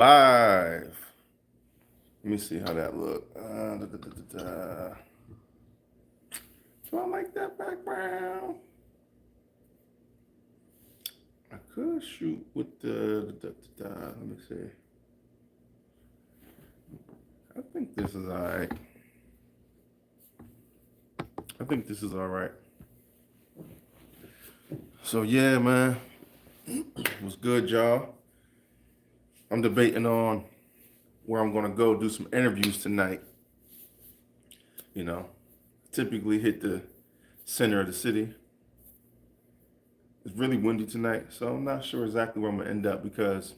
Live. Let me see how that look. Do I like that background? I could shoot with let me see. I think this is alright. I think this is alright. So yeah, man. It was good, y'all. I'm debating on where I'm gonna go do some interviews tonight. You know, typically hit the center of the city. It's really windy tonight, so I'm not sure exactly where I'm gonna end up because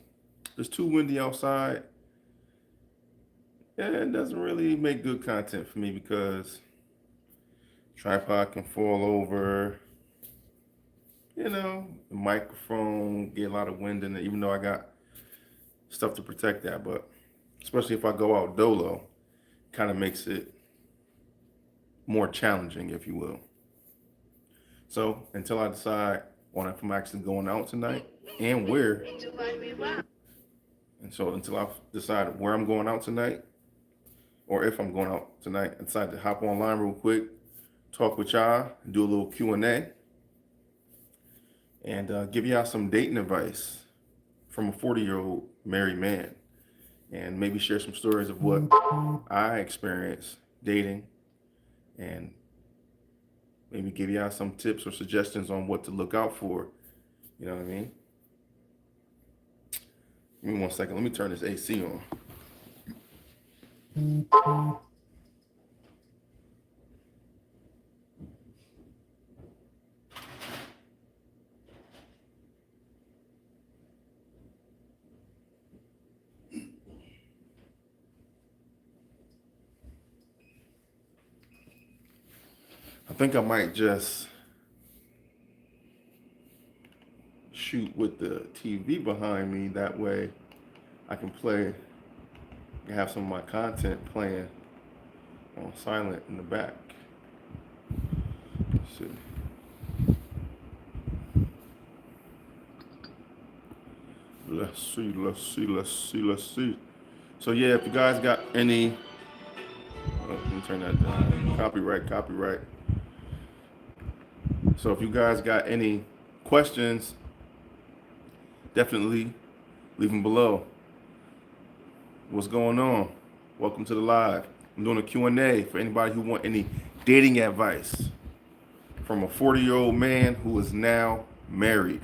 it's too windy outside. Yeah, it doesn't really make good content for me because tripod can fall over. The microphone get a lot of wind in it, even though I got stuff to protect that. But especially if I go out dolo, kind of makes it more challenging, if you will. So until I decide on if I'm actually going out tonight and where, and so until I decide where I'm going out tonight, or if I'm going out tonight, I decide to hop online real quick, talk with y'all, do a little Q&A, and give y'all some dating advice from a 40-year-old married man, and maybe share some stories of what I experienced dating, and maybe give y'all some tips or suggestions on what to look out for. You know what I mean? Give me 1 second. Let me turn this AC on. I think I might just shoot with the TV behind me. That way I can have some of my content playing on silent in the back. Let's see. Let's see. So yeah, if you guys got any, let me turn that down. Copyright. So if you guys got any questions, definitely leave them below. What's going on? Welcome to the live. I'm doing a Q&A for anybody who want any dating advice from a 40-year-old man who is now married.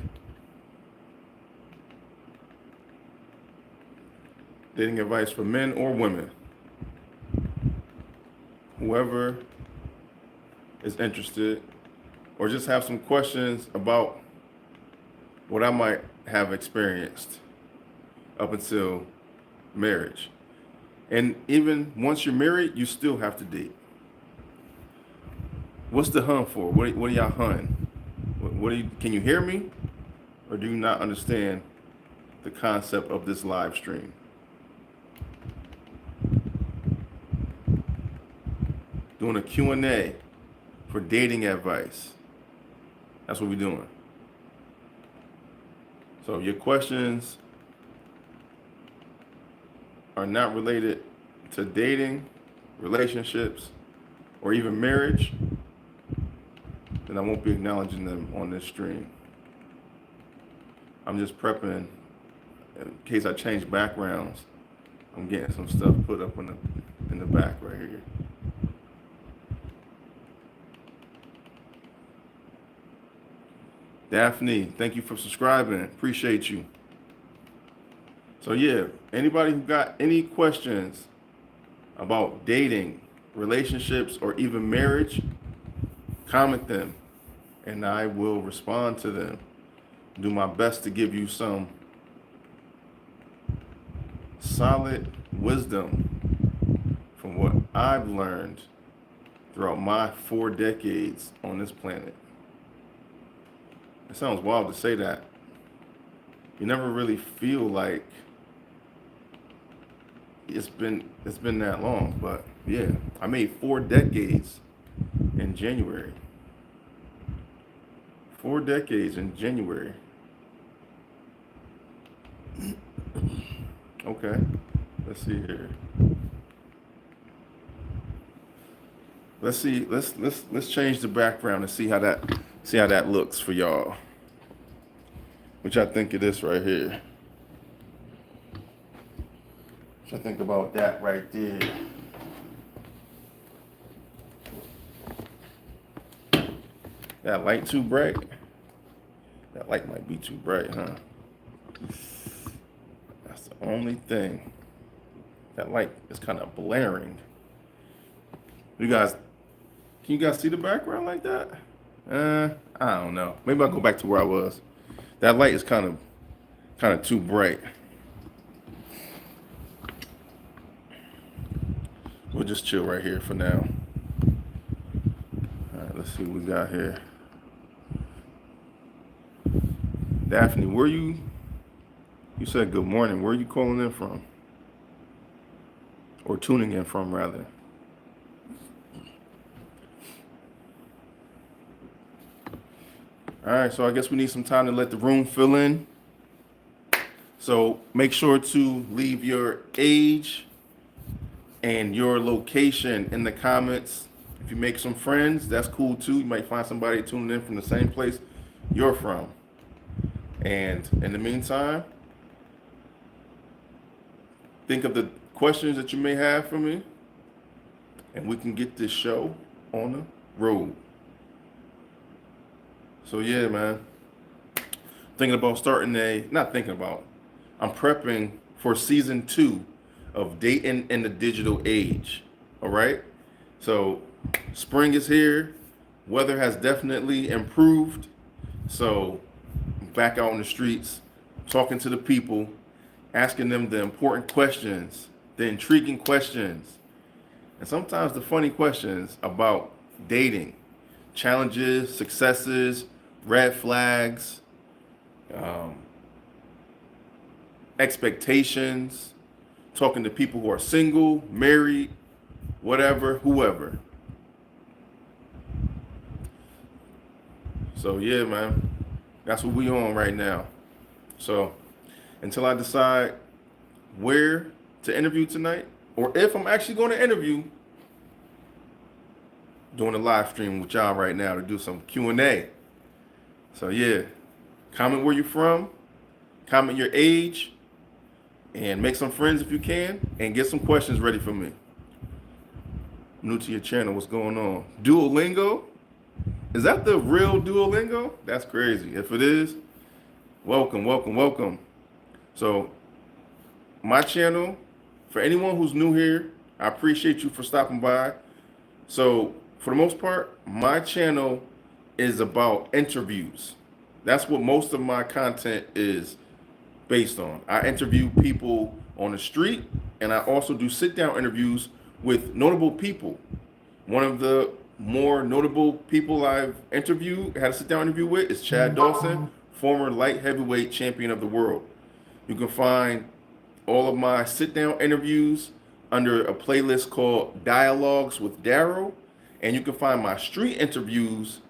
Dating advice for men or women. Whoever is interested or just have some questions about what I might have experienced up until marriage. And even once you're married, you still have to date. What's the hunt for? What are y'all hunting? Can you hear me? Or do you not understand the concept of this live stream? Doing a Q&A for dating advice. That's what we're doing. So your questions are not related to dating, relationships, or even marriage, then I won't be acknowledging them on this stream. I'm just prepping in case I change backgrounds. I'm getting some stuff put up in the back right here. Daphne, thank you for subscribing. Appreciate you. So yeah, anybody who got any questions about dating, relationships, or even marriage, comment them and I will respond to them. Do my best to give you some solid wisdom from what I've learned throughout my 4 decades on this planet. It sounds wild to say that. You never really feel like it's been that long, but yeah, I made 4 decades in January. 4 decades in January. Okay. Let's see here. Let's see. Let's change the background and see how that looks for y'all. Which I think it is right here. What I think about that right there. That light too bright? That light might be too bright, huh? That's the only thing. That light is kind of blaring. You guys, can you guys see the background like that? I don't know. Maybe I'll go back to where I was. That light is kind of too bright. We'll just chill right here for now. All right, let's see what we got here. Daphne, you said good morning. Where are you calling in from? Or tuning in from, rather? All right, so I guess we need some time to let the room fill in. So make sure to leave your age and your location in the comments. If you make some friends, that's cool too. You might find somebody tuning in from the same place you're from. And in the meantime, think of the questions that you may have for me, and we can get this show on the road. So yeah, man. Thinking about I'm prepping for season 2 of Dating in the Digital Age. All right. So spring is here. Weather has definitely improved. So back out on the streets, talking to the people, asking them the important questions, the intriguing questions, and sometimes the funny questions about dating, challenges, successes, red flags, expectations, talking to people who are single, married, whatever, whoever. So yeah, man, that's what we on right now. So until I decide where to interview tonight, or if I'm actually going to interview, doing a live stream with y'all right now to do some Q&A. So yeah, comment where you're from, comment your age, and make some friends if you can, and get some questions ready for me. New to your channel, what's going on? Duolingo? Is that the real Duolingo? That's crazy. If it is, welcome, welcome, welcome. So my channel, for anyone who's new here, I appreciate you for stopping by. So for the most part, my channel is about interviews. That's what most of my content is based on. I interview people on the street, and I also do sit-down interviews with notable people. One of the more notable people I've interviewed, had a sit-down interview with, is Chad Dawson, former light heavyweight champion of the world. You can find all of my sit-down interviews under a playlist called Dialogues with Daryl, and you can find my street interviews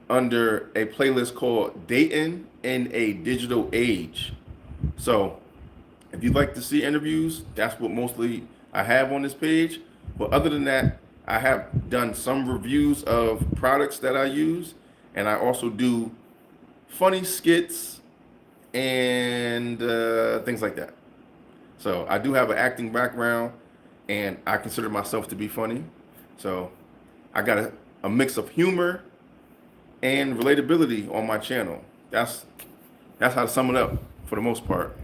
under a playlist called Dating in a Digital Age. So if you'd like to see interviews, that's what mostly I have on this page. But other than that, I have done some reviews of products that I use, and I also do funny skits and things like that. So I do have an acting background, and I consider myself to be funny. So I got a mix of humor and relatability on my channel. That's how to sum it up for the most part.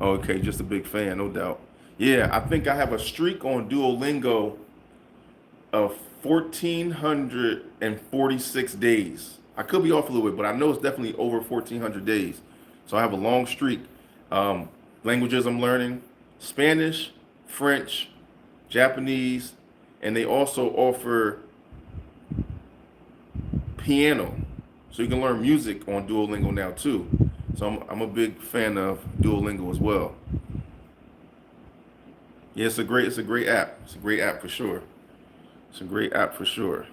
Okay, just a big fan, no doubt. Yeah, I think I have a streak on Duolingo of 1,446 days. I could be off a little bit, but I know it's definitely over 1,400 days. So I have a long streak. Languages I'm learning: Spanish, French, Japanese, and they also offer piano. So you can learn music on Duolingo now too. So I'm a big fan of Duolingo as well. Yeah, it's a great app. It's a great app for sure. It's a great app for sure.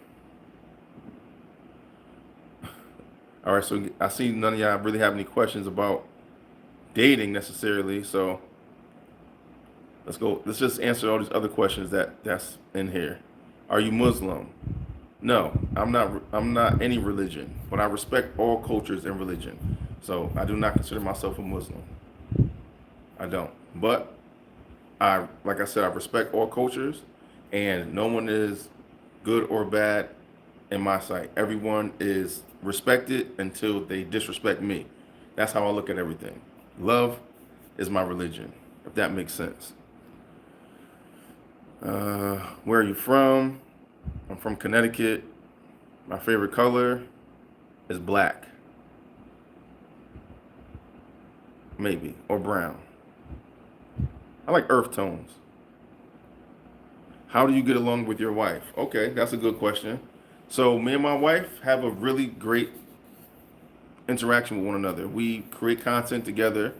All right, so I see none of y'all really have any questions about dating necessarily. So let's go. Let's just answer all these other questions that's in here. Are you Muslim? No, I'm not. I'm not any religion, but I respect all cultures and religion. So I do not consider myself a Muslim. I don't. But like I said, I respect all cultures, and no one is good or bad in my sight. Everyone is respected until they disrespect me. That's how I look at everything. Love is my religion, if that makes sense. Where are you from? I'm from Connecticut. My favorite color is black, maybe, or brown. I like earth tones. How do you get along with your wife? Okay, that's a good question. So me and my wife have a really great interaction with one another. We create content together.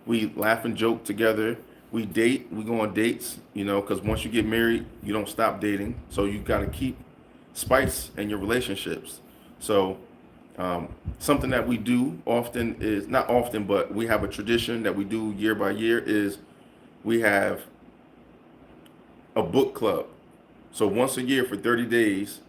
We laugh and joke together. We date. We go on dates, because once you get married, you don't stop dating. So you got to keep spice in your relationships. So something that we do often is, not often, but we have a tradition that we do year by year is we have a book club. So once a year for 30 days,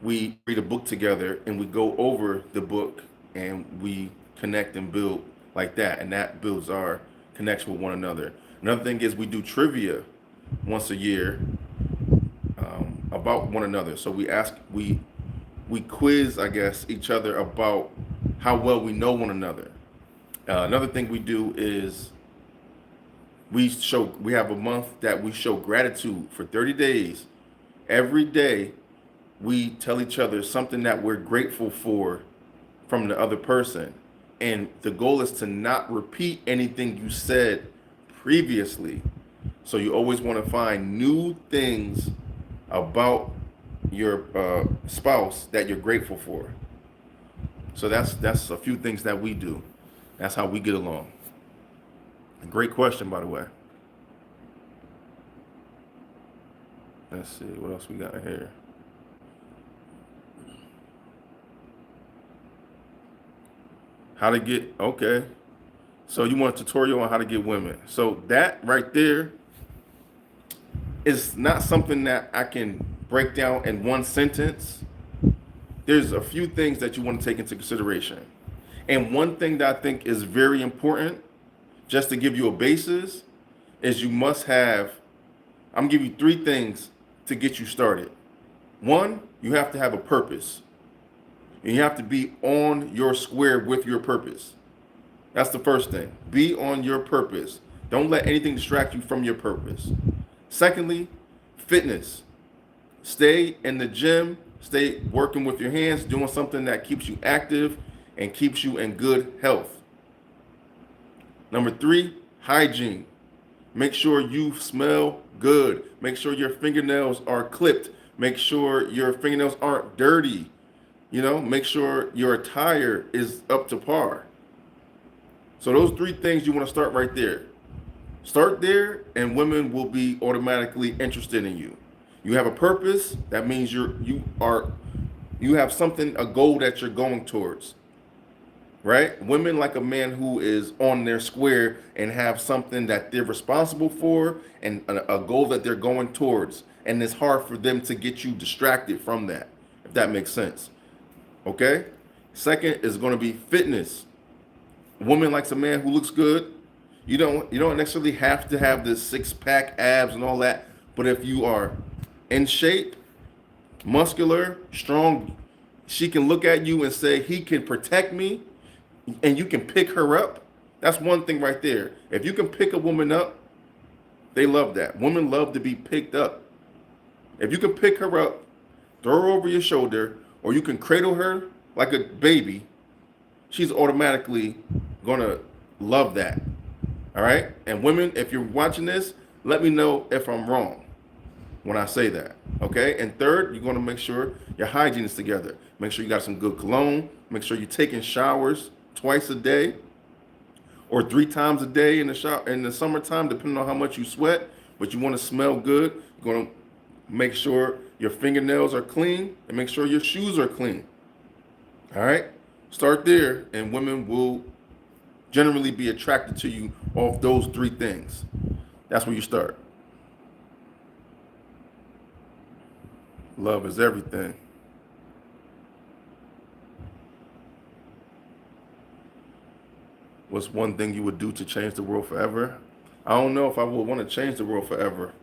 we read a book together and we go over the book and we connect and build like that. And that builds our connection with one another. Another thing is we do trivia once a year about one another. So we quiz, I guess, each other about how well we know one another. Another thing we do is we have a month that we show gratitude for 30 days. Every day we tell each other something that we're grateful for from the other person. And the goal is to not repeat anything you said previously. So you always want to find new things about your spouse that you're grateful for. So that's a few things that we do. That's how we get along. Great question, by the way. Let's see what else we got here. How to get, okay. So you want a tutorial on how to get women. So that right there is not something that I can break down in one sentence. There's a few things that you want to take into consideration. And one thing that I think is very important, just to give you a basis, is you must have, I'm gonna give you 3 things to get you started. One, you have to have a purpose. And you have to be on your square with your purpose. That's the first thing. Be on your purpose. Don't let anything distract you from your purpose. Secondly, fitness. Stay in the gym, stay working with your hands, doing something that keeps you active and keeps you in good health. Number 3, hygiene. Make sure you smell good. Make sure your fingernails are clipped. Make sure your fingernails aren't dirty. Make sure your attire is up to par. So those 3 things you want to start right there. Start there and women will be automatically interested in you. You have a purpose, that means you have something, a goal that you're going towards. Right? Women like a man who is on their square and have something that they're responsible for and a goal that they're going towards. And it's hard for them to get you distracted from that, if that makes sense. Okay? Second is going to be fitness. A woman likes a man who looks good. You don't necessarily have to have this 6-pack abs and all that, but if you are in shape, muscular, strong, she can look at you and say, he can protect me, and you can pick her up. That's one thing right there. If you can pick a woman up, they love that. Women love to be picked up. If you can pick her up, throw her over your shoulder, or you can cradle her like a baby, she's automatically gonna love that. All right? And women, if you're watching this, let me know if I'm wrong when I say that. Okay? And third, you're gonna make sure your hygiene is together. Make sure you got some good cologne. Make sure you're taking showers twice a day or 3 times a day in the summertime, depending on how much you sweat. But you want to smell good. You're going to make sure your fingernails are clean and make sure your shoes are clean. All right. Start there, and women will generally be attracted to you off those three things. That's where you start. Love is everything. What's one thing you would do to change the world forever? I don't know if I would want to change the world forever.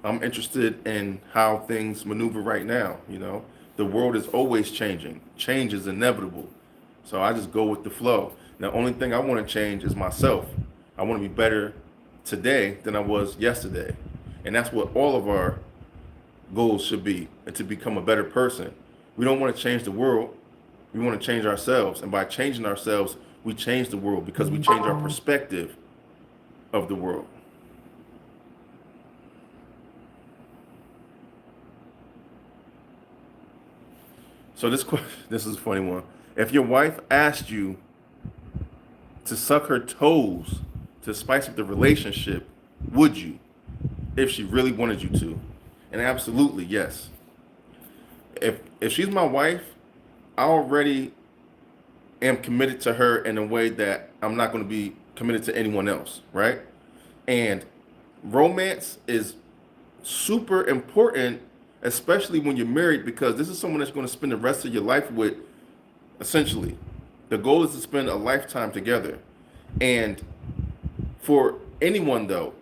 I'm interested in how things maneuver right now. The world is always changing. Change is inevitable. So I just go with the flow. The only thing I want to change is myself. I want to be better today than I was yesterday. And that's what all of our goals should be, and to become a better person. We don't want to change the world. We want to change ourselves. And by changing ourselves, we change the world because we change our perspective of the world. So this is a funny one. If your wife asked you to suck her toes to spice up the relationship, would you? If she really wanted you to. And absolutely, yes. If she's my wife, I already am committed to her in a way that I'm not going to be committed to anyone else, right? And romance is super important, especially when you're married, because this is someone that's going to spend the rest of your life with, essentially. The goal is to spend a lifetime together. And for anyone, though,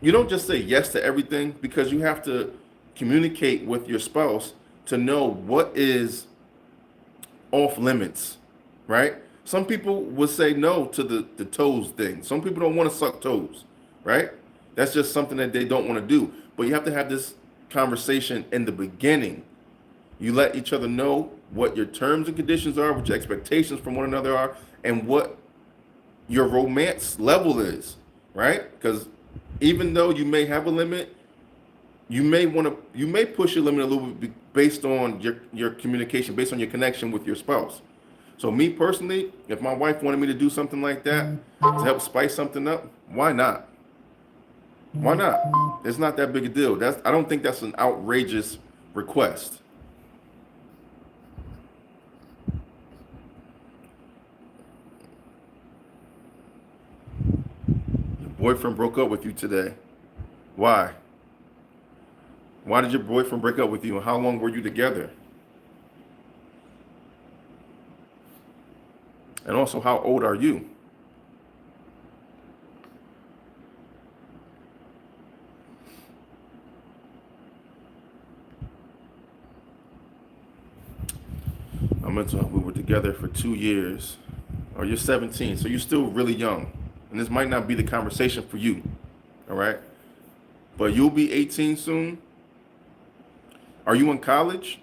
you don't just say yes to everything, because you have to communicate with your spouse to know what is off limits, right? Some people would say no to the toes thing. Some people don't want to suck toes, right? That's just something that they don't want to do. But you have to have this conversation in the beginning. You let each other know what your terms and conditions are, what your expectations from one another are, and what your romance level is, right? Because even though you may have a limit, you may push your limit a little bit based on your communication, based on your connection with your spouse. So me personally, if my wife wanted me to do something like that to help spice something up, why not? Why not? It's not that big a deal. I don't think that's an outrageous request. Your boyfriend broke up with you today. Why? Why did your boyfriend break up with you, and how long were you together? And also, how old are you? We were together for 2 years. Or you're 17, so you're still really young. And this might not be the conversation for you, all right? But you'll be 18 soon. Are you in college?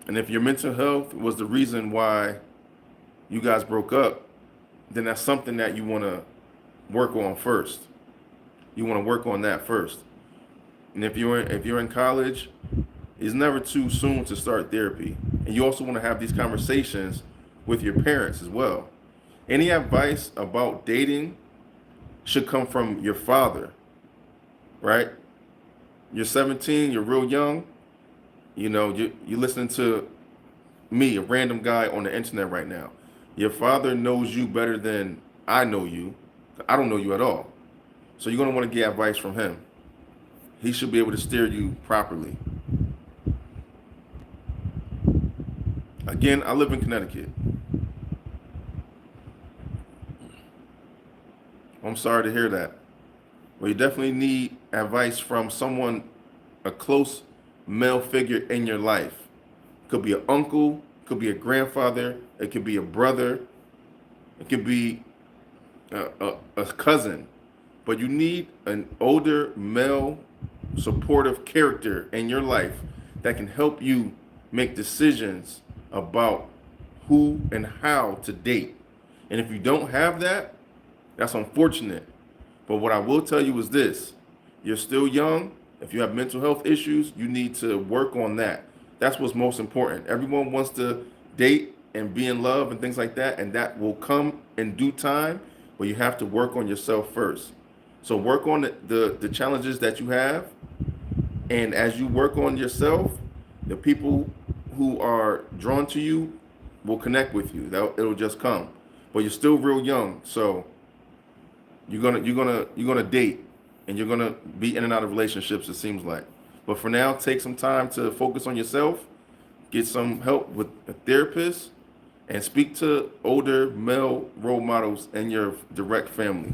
And if your mental health was the reason why you guys broke up, then that's something that you want to work on first. You want to work on that first. And if you're in college, it's never too soon to start therapy. And you also want to have these conversations with your parents as well. Any advice about dating should come from your father, right? You're 17, you're real young. You're listening to me, a random guy on the internet right now. Your father knows you better than I know you. I don't know you at all. So you're going to want to get advice from him. He should be able to steer you properly. Again, I live in Connecticut. I'm sorry to hear that. Well, you definitely need advice from someone, a close male figure in your life. Could be an uncle, could be a grandfather, it could be a brother, it could be a cousin. But you need an older male supportive character in your life that can help you make decisions about who and how to date. And if you don't have that, that's unfortunate. But what I will tell you is this: you're still young. If you have mental health issues, you need to work on that. That's what's most important. Everyone wants to date and be in love and things like that, and that will come in due time, but you have to work on yourself first. So work on the challenges that you have, and as you work on yourself, the people who are drawn to you will connect with you. It'll just come. But you're still real young, so you're gonna date, and you're gonna be in and out of relationships. It seems like. But for now, take some time to focus on yourself, get some help with a therapist, and speak to older male role models in your direct family.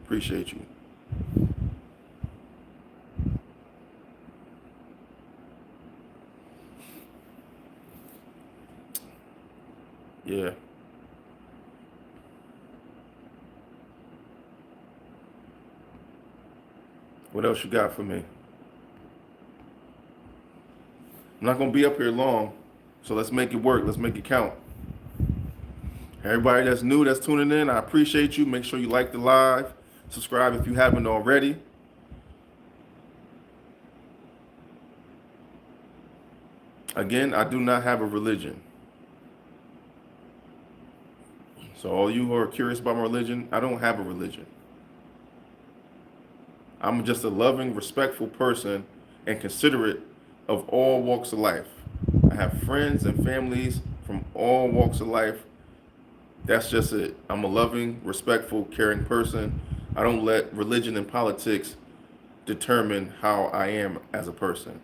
Appreciate you. Yeah. What else you got for me? I'm not gonna be up here long, so let's make it work. Let's make it count. Everybody that's new, that's tuning in, I appreciate you. Make sure you like the live, subscribe if you haven't already. Again, I do not have a religion. So all you who are curious about my religion, I don't have a religion. I'm just a loving, respectful person and considerate of all walks of life. I have friends and families from all walks of life. That's just it. I'm a loving, respectful, caring person. I don't let religion and politics determine how I am as a person.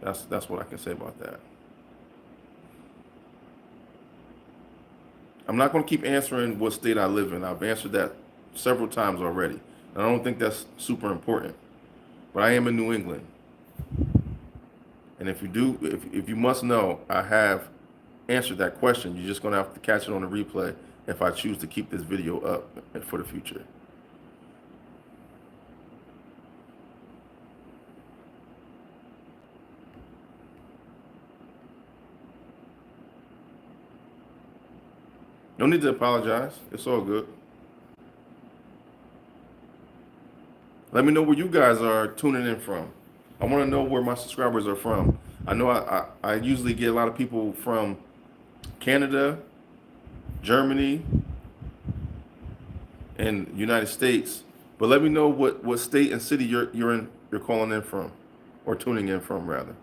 That's what I can say about that. I'm not going to keep answering what state I live in. I've answered that several times already. I don't think that's super important. But I am in New England. And if you must know, I have answered that question. You're just going to have to catch it on the replay if I choose to keep this video up for the future. No need to apologize. It's all good. Let me know where you guys are tuning in from. I want to know where my subscribers are from. I know I usually get a lot of people from Canada, Germany, and United States. But let me know what state and city you're calling in from, or tuning in from rather.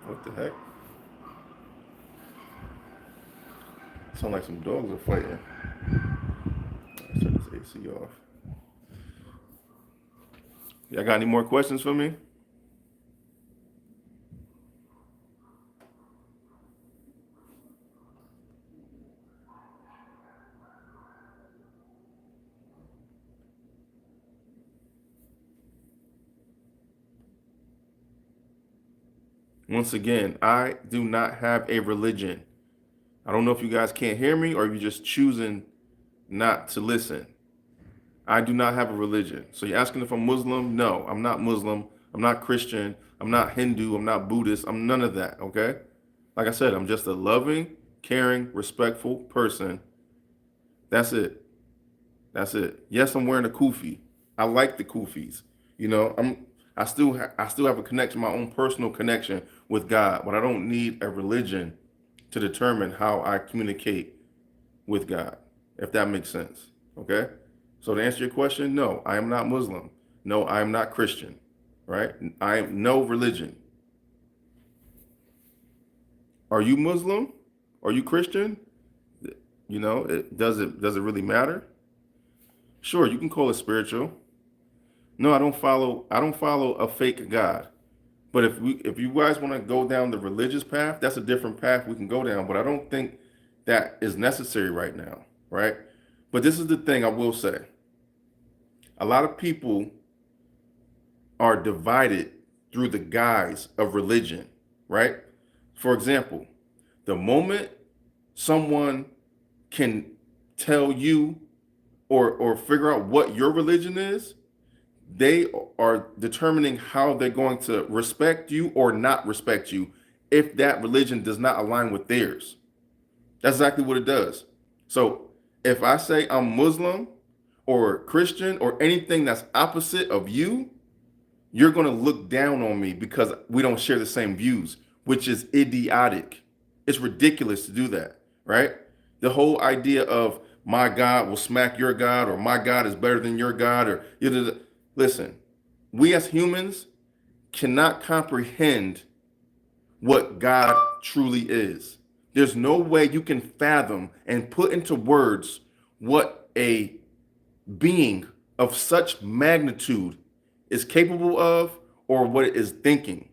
What the heck? Sound like some dogs are fighting. Let's turn this AC off. Y'all got any more questions for me? Once again, I do not have a religion. I don't know if you guys can't hear me or you're just choosing not to listen. I do not have a religion. So you're asking if I'm Muslim? No, I'm not Muslim. I'm not Christian. I'm not Hindu. I'm not Buddhist. I'm none of that, okay? Like I said, I'm just a loving, caring, respectful person. That's it. That's it. Yes, I'm wearing a kufi. I like the kufis. You know, I still have a connection, my own personal connection with God, but I don't need a religion to determine how I communicate with God, if that makes sense. Okay? So to answer your question, no, I am not Muslim. No, I am not Christian. Right? I am no religion. Are you Muslim? Are you Christian? You know, does it really matter? Sure, you can call it spiritual. No, I don't follow a fake God. But if you guys want to go down the religious path, that's a different path we can go down. But I don't think that is necessary right now, right? But this is the thing I will say. A lot of people are divided through the guise of religion, right? For example, the moment someone can tell you or figure out what your religion is, they are determining how they're going to respect you or not respect you if that religion does not align with theirs. That's exactly what it does. So if I say I'm Muslim or Christian or anything that's opposite of you, you're going to look down on me because we don't share the same views. which is idiotic. It's ridiculous to do that, right? The whole idea of my God will smack your God, or my God is better than your God, or listen, we as humans cannot comprehend what God truly is. There's no way you can fathom and put into words what a being of such magnitude is capable of, or what it is thinking.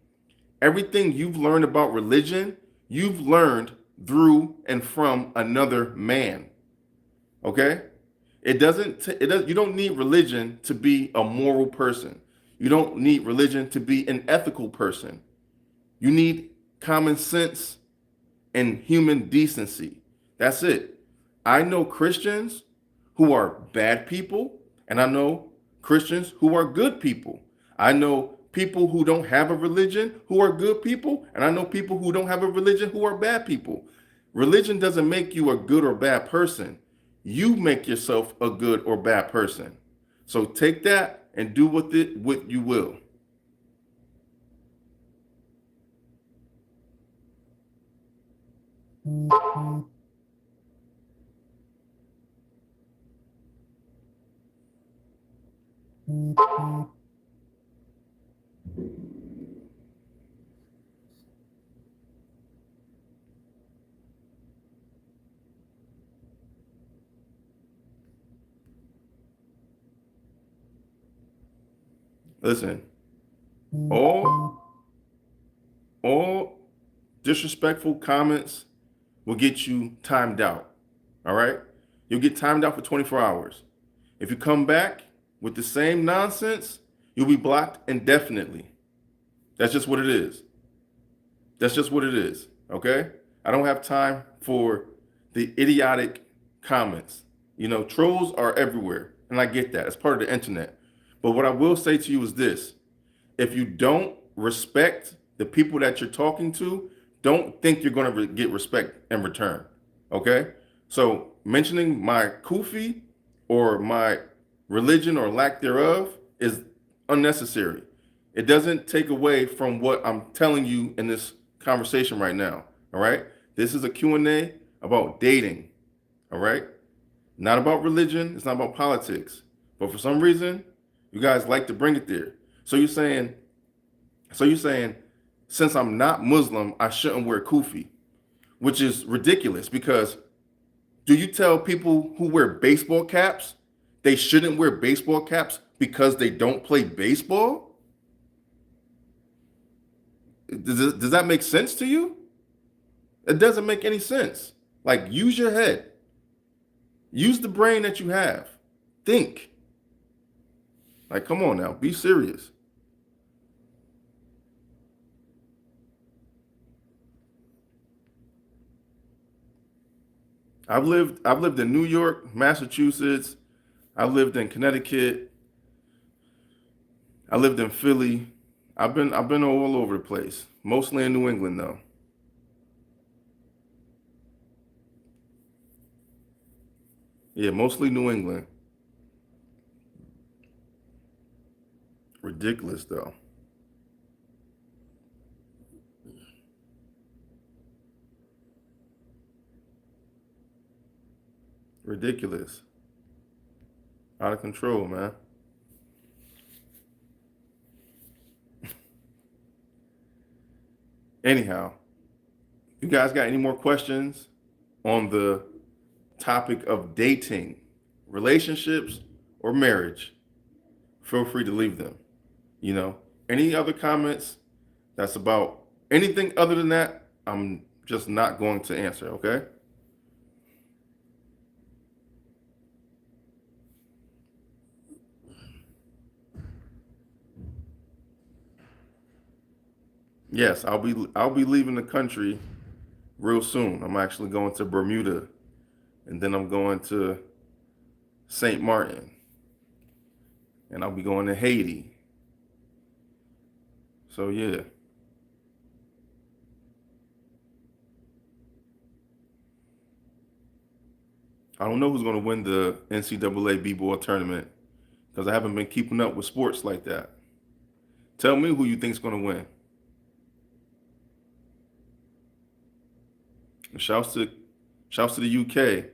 Everything you've learned about religion, you've learned through and from another man. Okay? You don't need religion to be a moral person. You don't need religion to be an ethical person. You need common sense and human decency. That's it. I know Christians who are bad people, and I know Christians who are good people. I know people who don't have a religion who are good people, and I know people who don't have a religion who are bad people. Religion doesn't make you a good or bad person. You make yourself a good or bad person. So take that and do with it what you will. Listen, all disrespectful comments will get you timed out. All right? You'll get timed out for 24 hours. If you come back with the same nonsense, you'll be blocked indefinitely. That's just what it is. That's just what it is. Okay? I don't have time for the idiotic comments. Trolls are everywhere, and I get that. It's part of the internet. But what I will say to you is this: if you don't respect the people that you're talking to, don't think you're going to get respect in return. Okay? So mentioning my kufi or my religion or lack thereof is unnecessary. It doesn't take away from what I'm telling you in this conversation right now. All right? This is a Q&A about dating. All right? Not about religion. It's not about politics. But for some reason, you guys like to bring it there. So you're saying, since I'm not Muslim, I shouldn't wear kufi, which is ridiculous because do you tell people who wear baseball caps they shouldn't wear baseball caps because they don't play baseball? Does that make sense to you? It doesn't make any sense. Like, use your head. Use the brain that you have. Think. Like, come on now, be serious. I've lived in New York, Massachusetts. I've lived in Connecticut. I lived in Philly. I've been all over the place. Mostly in New England though. Yeah, mostly New England. Ridiculous though. Ridiculous. Out of control, man. Anyhow, you guys got any more questions on the topic of dating, relationships, or marriage? Feel free to leave them. You know, any other comments that's about anything other than that, I'm just not going to answer, okay? Yes, I'll be leaving the country real soon. I'm actually going to Bermuda and then I'm going to St. Martin and I'll be going to Haiti. So yeah, I don't know who's going to win the NCAA B-ball tournament because I haven't been keeping up with sports like that. Tell me who you think's going to win. Shouts to the UK.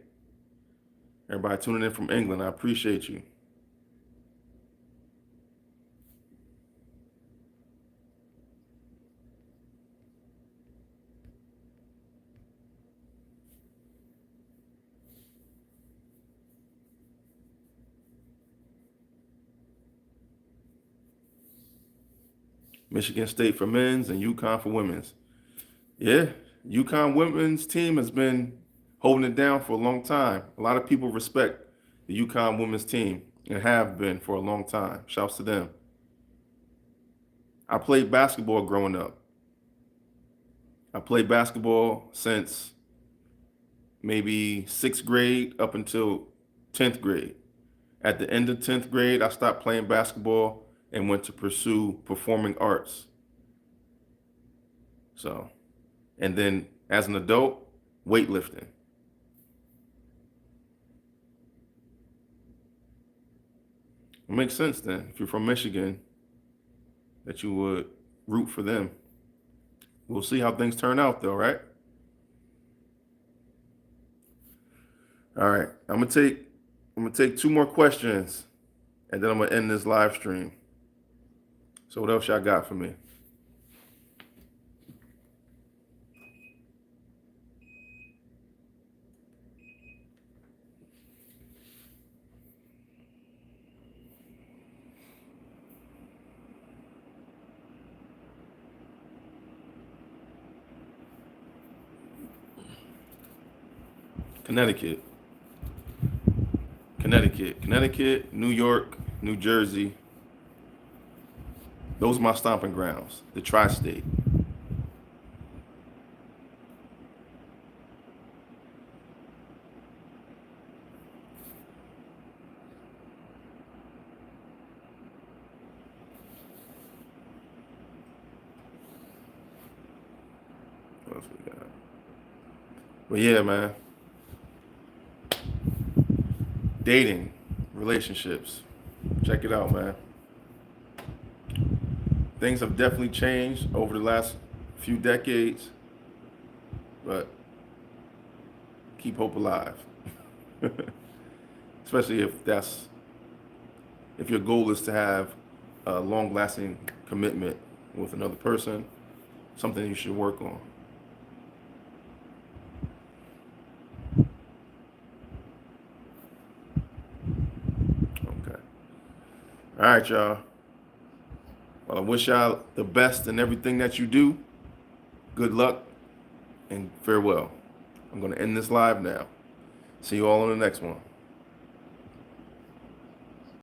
Everybody tuning in from England. I appreciate you. Michigan State for men's and UConn for women's. Yeah, UConn women's team has been holding it down for a long time. A lot of people respect the UConn women's team and have been for a long time. Shouts to them. I played basketball growing up. I played basketball since maybe sixth grade up until 10th grade. At the end of 10th grade, I stopped playing basketball and went to pursue performing arts. So, and then as an adult, weightlifting. It makes sense then, if you're from Michigan, that you would root for them. We'll see how things turn out though, right? All right. I'm gonna take two more questions and then I'm gonna end this live stream. So what else y'all got for me? Connecticut, New York, New Jersey. Those are my stomping grounds, the tri-state. What else we got? But yeah, man. Dating, relationships. Check it out, man. Things have definitely changed over the last few decades, but keep hope alive. Especially if your goal is to have a long-lasting commitment with another person, something you should work on. Okay. All right, y'all. Well, I wish y'all the best in everything that you do. Good luck and farewell. I'm going to end this live now. See you all on the next one.